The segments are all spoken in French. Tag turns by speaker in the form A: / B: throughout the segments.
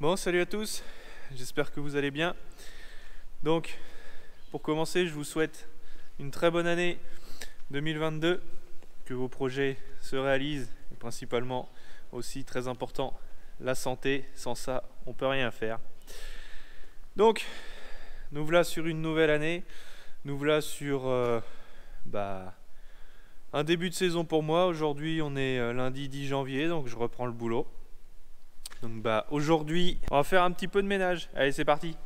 A: Bon, salut à tous, j'espère que vous allez bien. Donc, pour commencer, je vous souhaite une très bonne année 2022, que vos projets se réalisent, et principalement aussi très important, la santé. Sans ça, on peut rien faire. Donc, nous voilà sur une nouvelle année, nous voilà sur un début de saison pour moi. Aujourd'hui, on est lundi 10 janvier, donc je reprends le boulot. Donc aujourd'hui, on va faire un petit peu de ménage. Allez, c'est parti.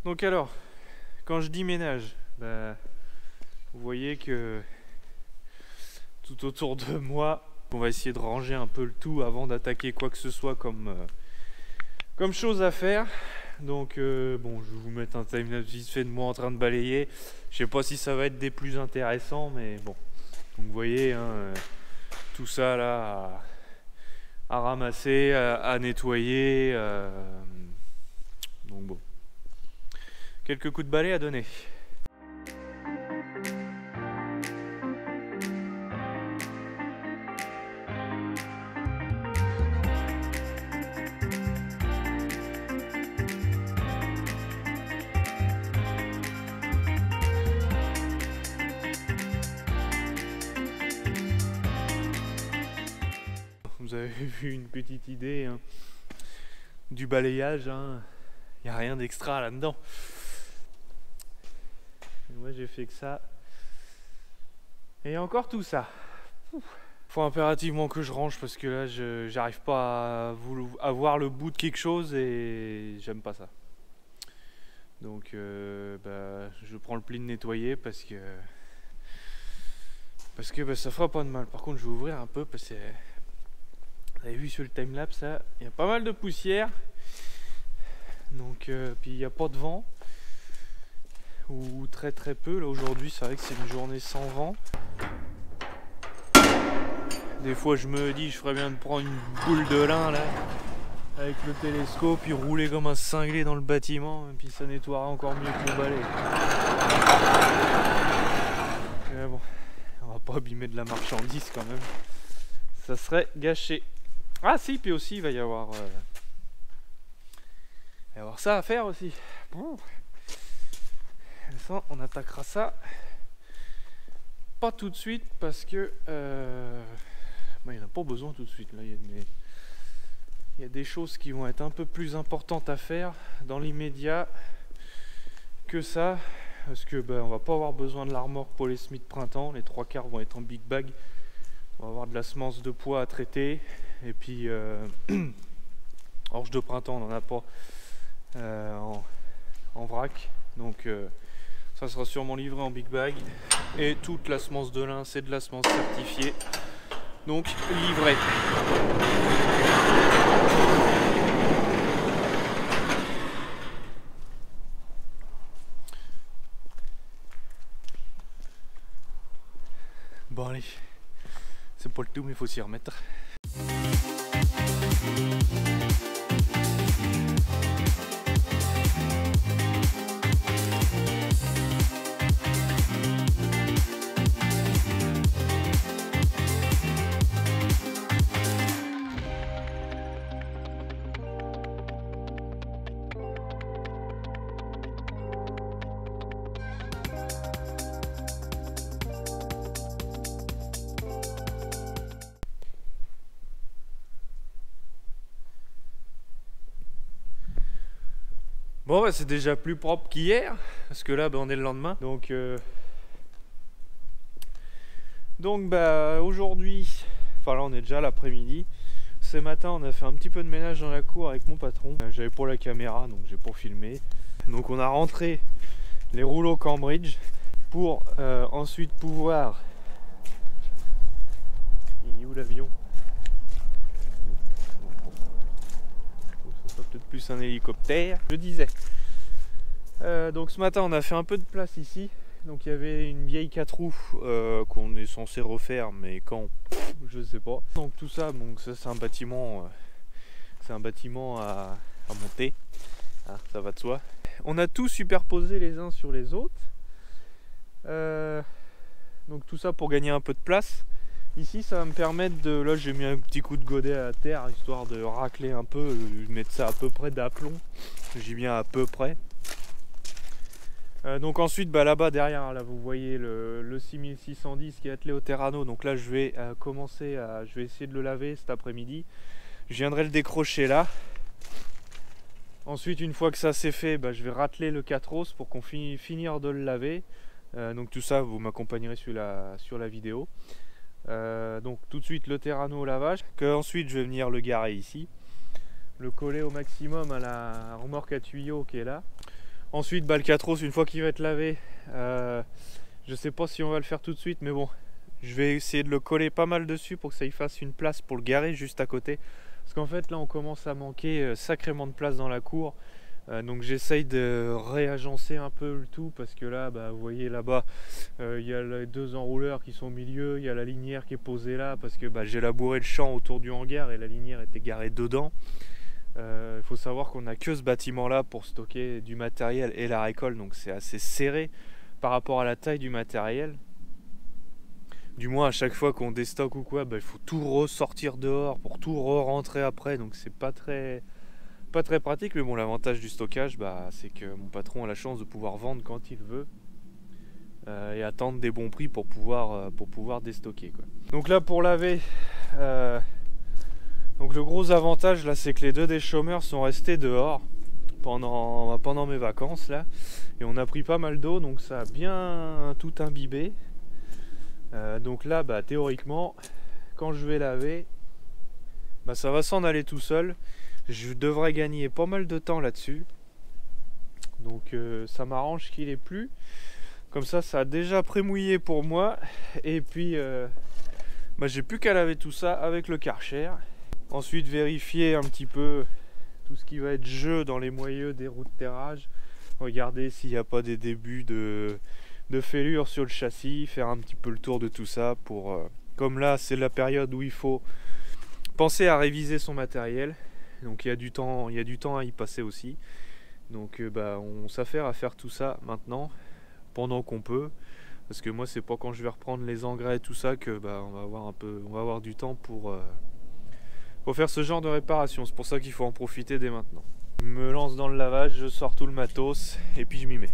A: Donc alors, quand je dis ménage, vous voyez que tout autour de moi, on va essayer de ranger un peu le tout avant d'attaquer quoi que ce soit comme chose à faire. Donc bon, je vais vous mettre un timelapse vite fait de moi en train de balayer. Je sais pas si ça va être des plus intéressants, mais bon. Donc vous voyez, tout ça là à ramasser, à nettoyer. Donc bon, quelques coups de balai à donner. Vous avez vu une petite idée du balayage, il n'y a rien d'extra là-dedans. Moi j'ai fait que ça. Et encore tout ça. Faut impérativement que je range parce que là j'arrive pas à voir le bout de quelque chose et j'aime pas ça. Donc je prends le pli de nettoyer parce que ça fera pas de mal. Par contre je vais ouvrir un peu parce que vous avez vu sur le timelapse, il y a pas mal de poussière. Donc puis il n'y a pas de vent. Ou très peu. Là aujourd'hui c'est vrai que c'est une journée sans vent. Des fois je me dis je ferais bien de prendre une boule de lin là avec le télescope puis rouler comme un cinglé dans le bâtiment et puis ça nettoiera encore mieux que mon balai. Mais bon, on va pas abîmer de la marchandise quand même. Ça serait gâché. Ah si, puis aussi il va y avoir ça à faire aussi. Bon. Ça, on attaquera ça pas tout de suite parce que il n'y en a pas besoin tout de suite. Là, il y a des choses qui vont être un peu plus importantes à faire dans l'immédiat que ça, parce que on va pas avoir besoin de l'armor pour les semis de printemps. Les 3/4 vont être en big bag. On va avoir de la semence de pois à traiter et puis orge de printemps, on n'en a pas en vrac, donc ça sera sûrement livré en big bag. Et toute la semence de lin, c'est de la semence certifiée, donc livrée. Bon allez, c'est pas le tout mais il faut s'y remettre. Bon c'est déjà plus propre qu'hier, parce que là on est le lendemain. Donc aujourd'hui, enfin là on est déjà l'après-midi. Ce matin on a fait un petit peu de ménage dans la cour avec mon patron. J'avais pas la caméra donc j'ai pas filmé. Donc on a rentré les rouleaux Cambridge pour ensuite pouvoir... Il est où l'avion? Ça sera peut-être plus un hélicoptère. Je disais. Donc ce matin on a fait un peu de place ici. Donc il y avait une vieille 4 roues qu'on est censé refaire, mais quand, je sais pas. Donc tout ça, donc ça c'est un bâtiment c'est un bâtiment à monter, hein, ça va de soi. On a tout superposé les uns sur les autres. Donc tout ça pour gagner un peu de place. Ici ça va me permettre de... Là j'ai mis un petit coup de godet à la terre histoire de racler un peu, mettre ça à peu près d'aplomb. J'y viens à peu près. Donc ensuite là-bas derrière, là vous voyez le 6610 qui est attelé au Terrano. Donc là je vais je vais essayer de le laver cet après-midi. Je viendrai le décrocher là. Ensuite une fois que ça c'est fait, je vais rateler le 4 pour qu'on finisse de le laver. Donc tout ça vous m'accompagnerez sur la vidéo. Donc tout de suite le Terrano au lavage, ensuite je vais venir le garer ici, le coller au maximum à la remorque à tuyaux qui est là. Ensuite le 4 une fois qu'il va être lavé, je sais pas si on va le faire tout de suite, mais bon, je vais essayer de le coller pas mal dessus pour que ça y fasse une place pour le garer juste à côté, parce qu'en fait là on commence à manquer sacrément de place dans la cour. Donc j'essaye de réagencer un peu le tout, parce que là vous voyez là-bas il y a les 2 enrouleurs qui sont au milieu, il y a la linière qui est posée là parce que j'ai labouré le champ autour du hangar et la linière était garée dedans. Il faut savoir qu'on n'a que ce bâtiment là pour stocker du matériel et la récolte, donc c'est assez serré par rapport à la taille du matériel. Du moins à chaque fois qu'on déstocke ou quoi, il faut tout ressortir dehors pour tout re-rentrer après, donc c'est pas très pratique. Mais bon, l'avantage du stockage, c'est que mon patron a la chance de pouvoir vendre quand il veut et attendre des bons prix pour pouvoir déstocker, quoi. Donc là pour laver, donc le gros avantage là c'est que les 2 des chômeurs sont restés dehors pendant mes vacances là, et on a pris pas mal d'eau, donc ça a bien tout imbibé. Donc là théoriquement quand je vais laver, ça va s'en aller tout seul. Je devrais gagner pas mal de temps là-dessus, donc ça m'arrange qu'il ait plu, comme ça a déjà pré-mouillé pour moi, et puis j'ai plus qu'à laver tout ça avec le Karcher. Ensuite vérifier un petit peu tout ce qui va être jeu dans les moyeux des roues de terrage, regarder s'il n'y a pas des débuts de fêlure sur le châssis, faire un petit peu le tour de tout ça pour comme là c'est la période où il faut penser à réviser son matériel. Donc il y a du temps à y passer aussi. Donc on s'affaire à faire tout ça maintenant, pendant qu'on peut. Parce que moi c'est pas quand je vais reprendre les engrais et tout ça que on va avoir du temps pour faire ce genre de réparation. C'est pour ça qu'il faut en profiter dès maintenant. Je me lance dans le lavage, je sors tout le matos et puis je m'y mets.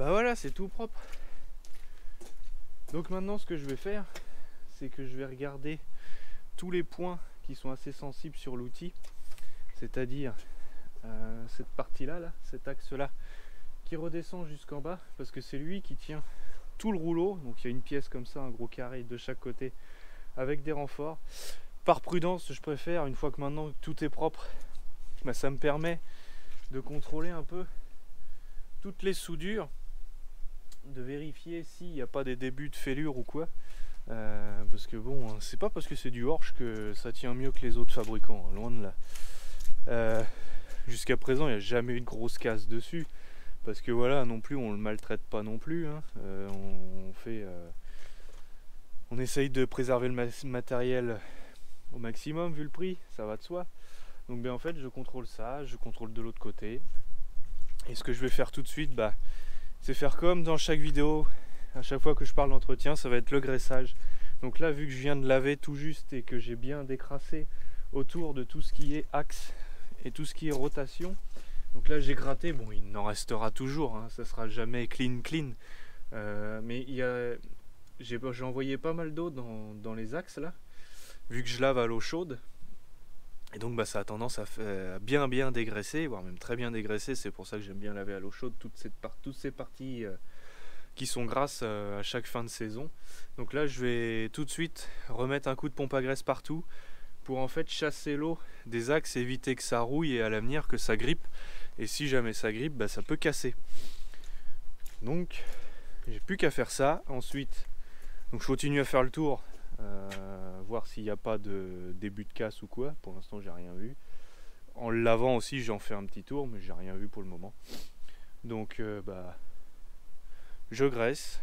A: Bah voilà, c'est tout propre. Donc maintenant ce que je vais faire, c'est que je vais regarder tous les points qui sont assez sensibles sur l'outil, c'est-à-dire cette partie-là, cet axe-là, qui redescend jusqu'en bas, parce que c'est lui qui tient tout le rouleau. Donc il y a une pièce comme ça, un gros carré de chaque côté, avec des renforts. Par prudence, je préfère, une fois que maintenant tout est propre, bah, ça me permet de contrôler un peu toutes les soudures, de vérifier s'il n'y a pas des débuts de fêlure ou quoi. Parce que bon, c'est pas parce que c'est du Horsch que ça tient mieux que les autres fabricants, loin de là. Jusqu'à présent, il n'y a jamais eu de grosse casse dessus, parce que voilà, non plus, on le maltraite pas non plus, hein. On essaye de préserver le matériel au maximum vu le prix, ça va de soi. Donc bien en fait, je contrôle ça, je contrôle de l'autre côté. Et ce que je vais faire tout de suite, bah, c'est faire comme dans chaque vidéo. À chaque fois que je parle d'entretien, ça va être le graissage. Donc là, vu que je viens de laver tout juste et que j'ai bien décrassé autour de tout ce qui est axe et tout ce qui est rotation, donc là j'ai gratté. Bon, il en restera toujours, hein, ça sera jamais clean. Mais j'ai envoyé pas mal d'eau dans les axes là, vu que je lave à l'eau chaude. Et donc bah, ça a tendance à bien dégraisser, voire même très bien dégraisser. C'est pour ça que j'aime bien laver à l'eau chaude toutes ces parties qui sont grasses à chaque fin de saison. Donc là je vais tout de suite remettre un coup de pompe à graisse partout pour en fait chasser l'eau des axes, éviter que ça rouille et à l'avenir que ça grippe. Et si jamais ça grippe, bah, ça peut casser. Donc j'ai plus qu'à faire ça. Ensuite, donc je continue à faire le tour, voir s'il n'y a pas de début de casse ou quoi. Pour l'instant j'ai rien vu. En le lavant aussi j'en fais un petit tour, mais j'ai rien vu pour le moment. Donc bah, je graisse.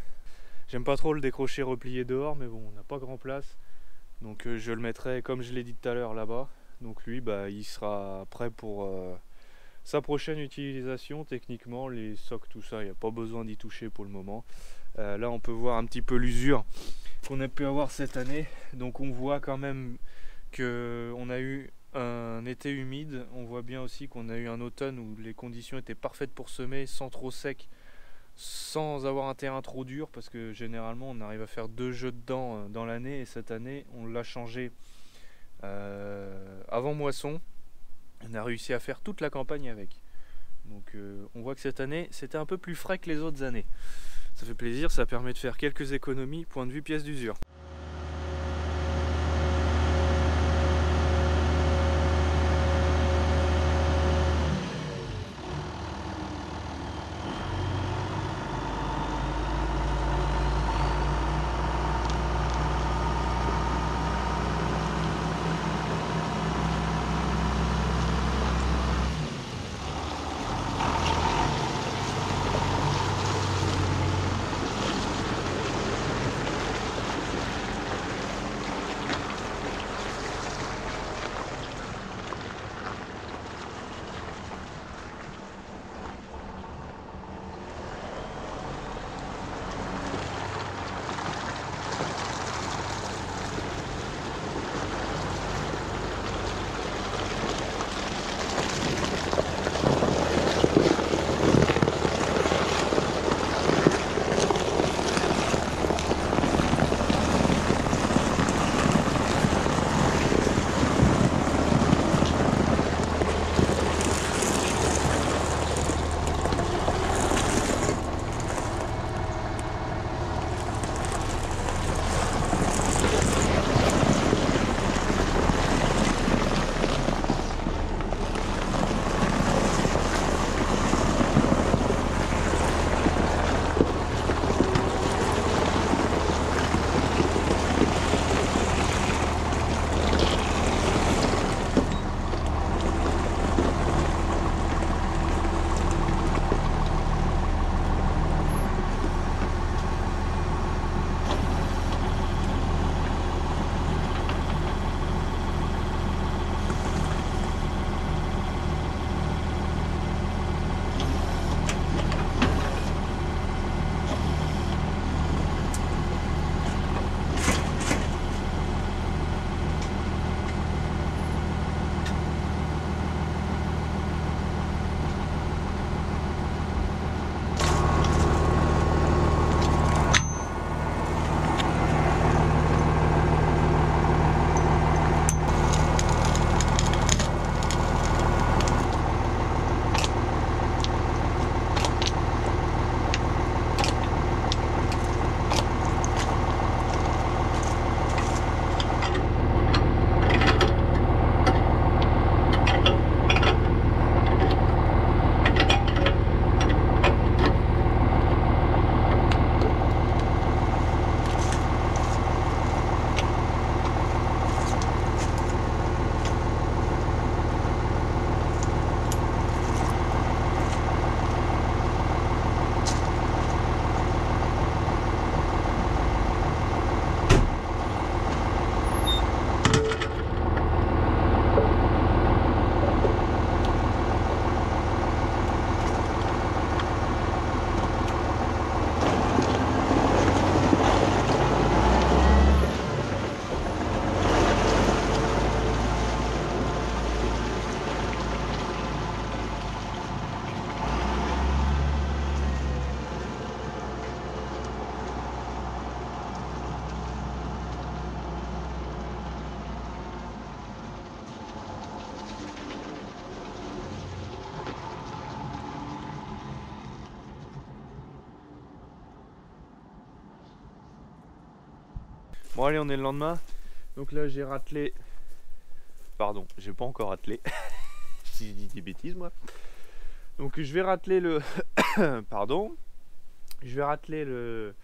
A: J'aime pas trop le décrocher replié dehors, mais bon, on n'a pas grand place. Donc je le mettrai comme je l'ai dit tout à l'heure là-bas. Donc lui, bah, il sera prêt pour sa prochaine utilisation. Techniquement, les socs, tout ça, il n'y a pas besoin d'y toucher pour le moment. Là, on peut voir un petit peu l'usure qu'on a pu avoir cette année. Donc on voit quand même qu'on a eu un été humide. On voit bien aussi qu'on a eu un automne où les conditions étaient parfaites pour semer, sans trop sec, sans avoir un terrain trop dur, parce que généralement on arrive à faire 2 jeux dedans dans l'année, et cette année on l'a changé avant moisson. On a réussi à faire toute la campagne avec. Donc on voit que cette année c'était un peu plus frais que les autres années. Ça fait plaisir, ça permet de faire quelques économies point de vue pièce d'usure. Bon allez, on est le lendemain. Donc là j'ai ratelé. Pardon, j'ai pas encore ratelé. Si je dis des bêtises moi. Donc je vais rateler le. Pardon. Je vais rateler le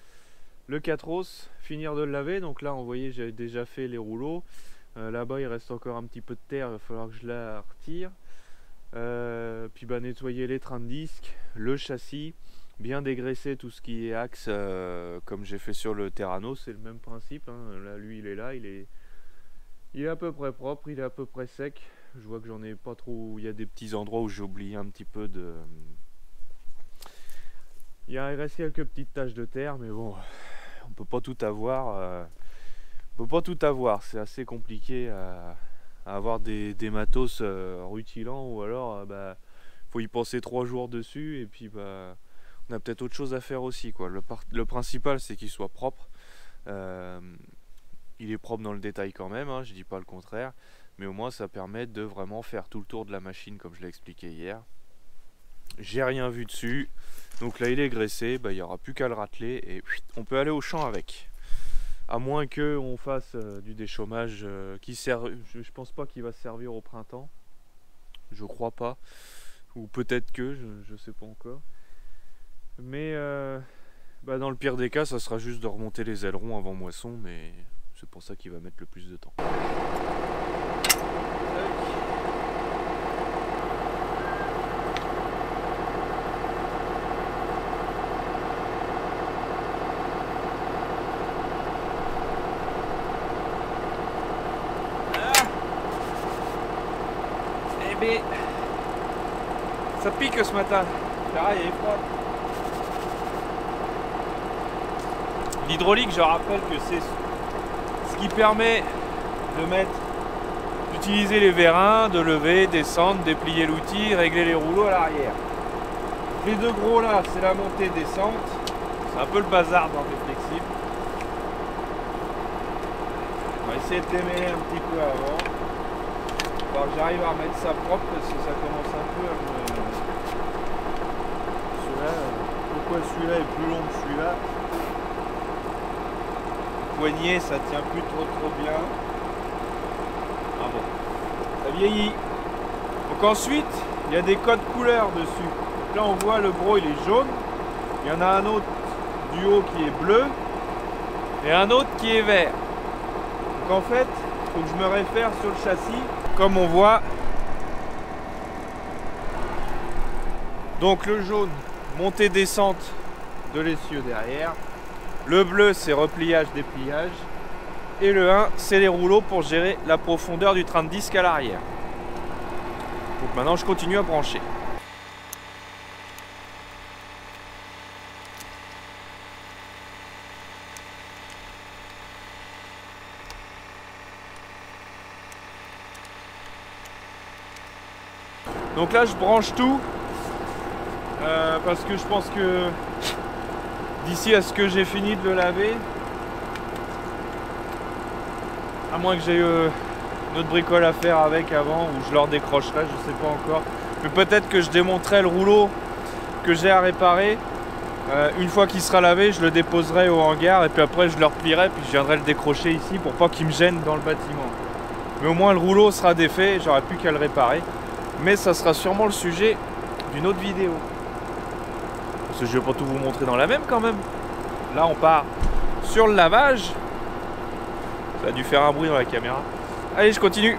A: 4-os, finir de le laver. Donc là, vous voyez, j'ai déjà fait les rouleaux. Là-bas, il reste encore un petit peu de terre, il va falloir que je la retire. Puis bah, nettoyer les trains de disques, le châssis, bien dégraisser tout ce qui est axe, comme j'ai fait sur le Terrano, c'est le même principe. Hein. Là, lui, il est là, il est à peu près propre, il est à peu près sec. Je vois que j'en ai pas trop. Il y a des petits endroits où j'ai oublié un petit peu de. Il reste quelques petites taches de terre, mais bon, on peut pas tout avoir. On peut pas tout avoir, c'est assez compliqué à avoir des matos rutilants, ou alors bah, faut y penser 3 jours dessus, et puis bah, on a peut-être autre chose à faire aussi, quoi. Le principal, c'est qu'il soit propre. Il est propre dans le détail quand même, hein, je dis pas le contraire, mais au moins ça permet de vraiment faire tout le tour de la machine comme je l'ai expliqué hier. J'ai rien vu dessus, donc là il est graissé, bah, il n'y aura plus qu'à le rateler et on peut aller au champ avec. À moins qu'on fasse du déchômage qui sert. Je pense pas qu'il va servir au printemps. Je crois pas. Ou peut-être que, je sais pas encore. Mais bah dans le pire des cas, ça sera juste de remonter les ailerons avant moisson, mais c'est pour ça qu'il va mettre le plus de temps. Ça pique ce matin. Pareil, il est froid. L'hydraulique, je rappelle que c'est ce qui permet d'utiliser les vérins, de lever, descendre, déplier l'outil, régler les rouleaux à l'arrière. Les deux gros là, c'est la montée-descente. C'est un peu le bazar dans les flexibles. On va essayer de démêler un petit peu avant. Alors j'arrive à remettre ça propre parce que ça commence un peu à me. Celui-là, pourquoi celui-là est plus long que celui-là? Le poignet, ça tient plus trop bien. Ah bon, ça vieillit. Donc ensuite, il y a des codes couleurs dessus. Donc là on voit le gros il est jaune. Il y en a un autre du haut qui est bleu. Et un autre qui est vert. Donc en fait, il faut que je me réfère sur le châssis. Comme on voit, donc le jaune, montée-descente de l'essieu derrière, le bleu c'est repliage, dépliage, et le 1 c'est les rouleaux pour gérer la profondeur du train de disque à l'arrière. Donc maintenant je continue à brancher. Donc là je branche tout parce que je pense que d'ici à ce que j'ai fini de le laver, à moins que j'ai une autre bricole à faire avec avant, ou je leur décrocherai, je sais pas encore, mais peut-être que je démonterai le rouleau que j'ai à réparer. Une fois qu'il sera lavé, je le déposerai au hangar et puis après je le replierai, puis je viendrai le décrocher ici pour pas qu'il me gêne dans le bâtiment. Mais au moins le rouleau sera défait, j'aurai plus qu'à le réparer. Mais ça sera sûrement le sujet d'une autre vidéo. Parce que je vais pas tout vous montrer dans la même quand même. Là on part sur le lavage. Ça a dû faire un bruit dans la caméra. Allez, je continue.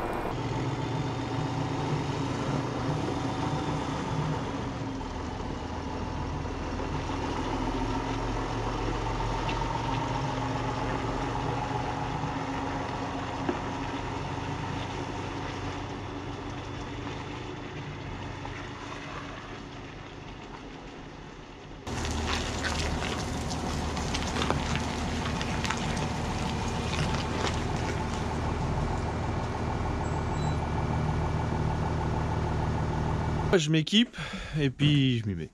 A: Je m'équipe et puis je m'y mets.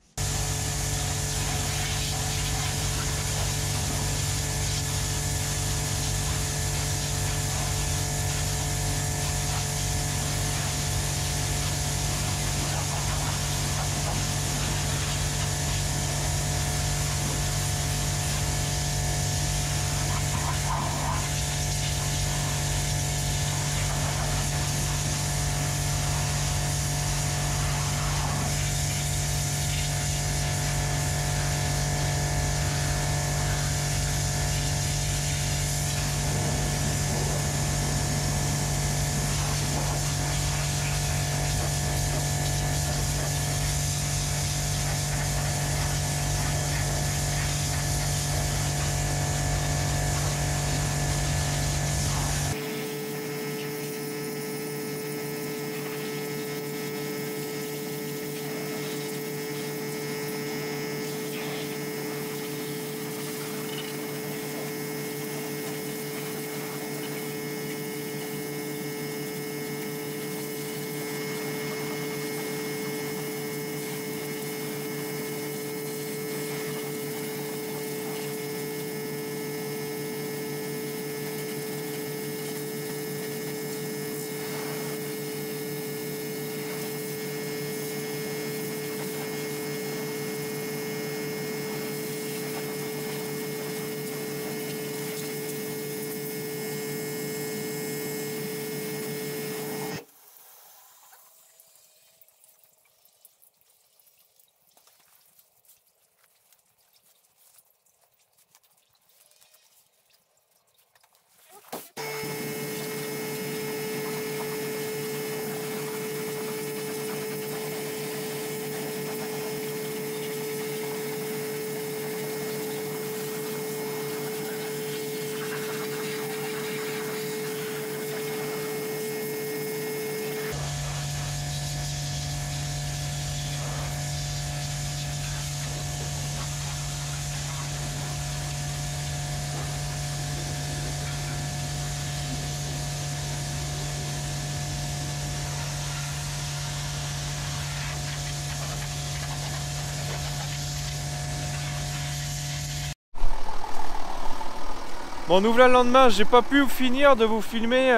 A: Bon, nous voilà le lendemain, j'ai pas pu finir de vous filmer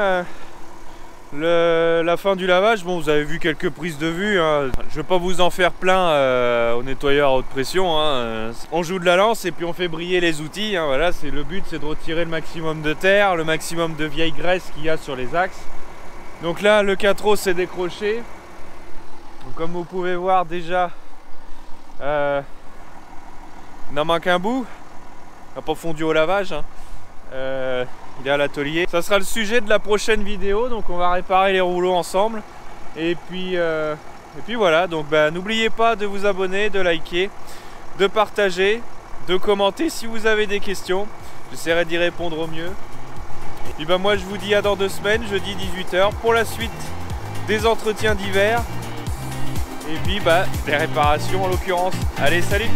A: la fin du lavage. Bon, vous avez vu quelques prises de vue, hein. Je vais pas vous en faire plein au nettoyeur à haute pression, hein. On joue de la lance et puis on fait briller les outils, hein. Voilà, le but, c'est de retirer le maximum de terre, le maximum de vieille graisse qu'il y a sur les axes. Donc là, le 4 s'est décroché. Donc, comme vous pouvez voir déjà, il en manque un bout. Il n'a pas fondu au lavage, hein. Il est à l'atelier. Ça sera le sujet de la prochaine vidéo, donc on va réparer les rouleaux ensemble. Et puis voilà, donc n'oubliez pas de vous abonner, de liker, de partager, de commenter si vous avez des questions. J'essaierai d'y répondre au mieux. Et puis moi je vous dis à dans 2 semaines, jeudi 18 h, pour la suite des entretiens d'hiver. Et puis des réparations en l'occurrence. Allez, salut!